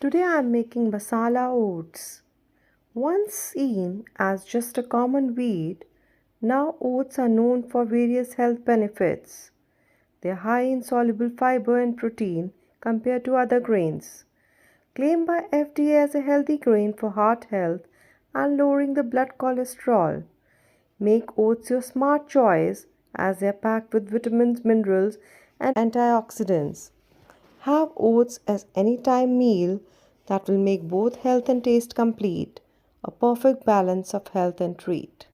Today I am making masala oats. Once seen as just a common wheat, now oats are known for various health benefits. They are high in soluble fiber and protein compared to other grains. Claimed by FDA as a healthy grain for heart health and lowering the blood cholesterol. Make oats your smart choice as they are packed with vitamins, minerals, and antioxidants. Have oats as any time meal that will make both health and taste complete, a perfect balance of health and treat.